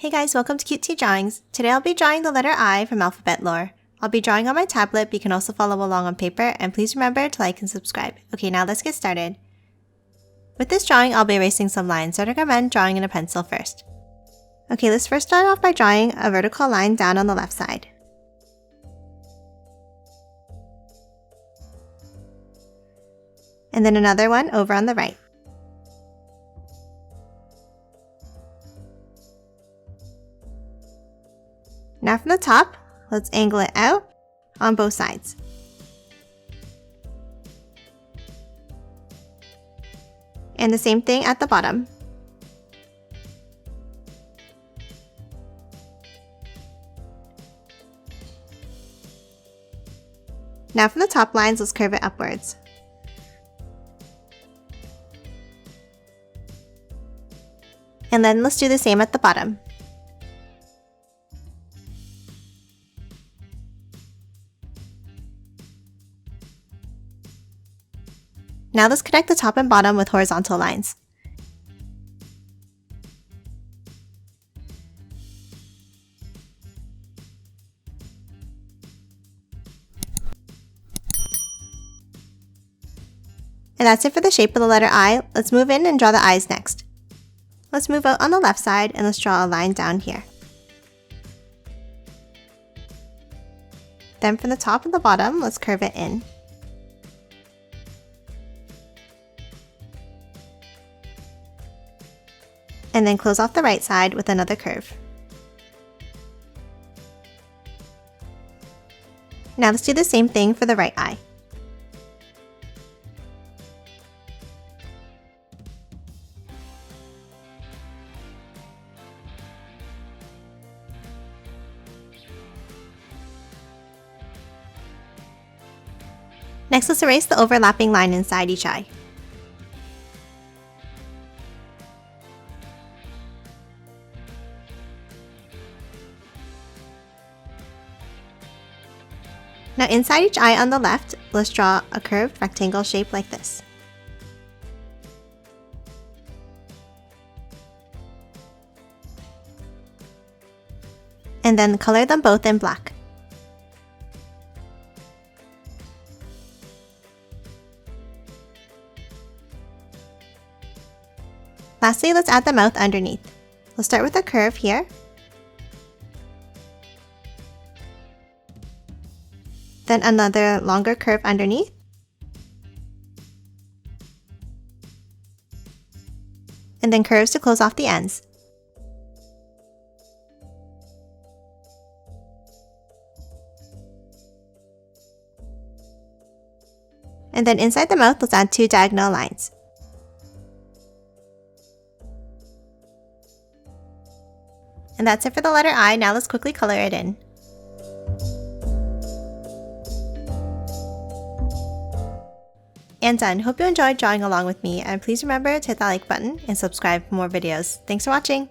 Hey guys, welcome to Cute Tea Drawings. Today I'll be drawing the letter I from alphabet lore. I'll be drawing on my tablet, but you can also follow along on paper, and please remember to like and subscribe. Okay, now let's get started. With this drawing, I'll be erasing some lines, so I'd recommend drawing in a pencil first. Okay, let's first start off by drawing a vertical line down on the left side. And then another one over on the right. Now from the top, let's angle it out on both sides. And the same thing at the bottom. Now from the top lines, let's curve it upwards. And then let's do the same at the bottom. Now let's connect the top and bottom with horizontal lines. And that's it for the shape of the letter I. Let's move in and draw the eyes next. Let's move out on the left side and let's draw a line down here. Then from the top and the bottom, let's curve it in. And then close off the right side with another curve. Now let's do the same thing for the right eye. Next, let's erase the overlapping line inside each eye. Now inside each eye on the left, let's draw a curved rectangle shape like this. And then color them both in black. Lastly, let's add the mouth underneath. We'll start with a curve here. Then another longer curve underneath. And then curves to close off the ends. And then inside the mouth, let's add two diagonal lines. And that's it for the letter I. Now let's quickly color it in. And done. Hope you enjoyed drawing along with me, and please remember to hit that like button and subscribe for more videos. Thanks for watching!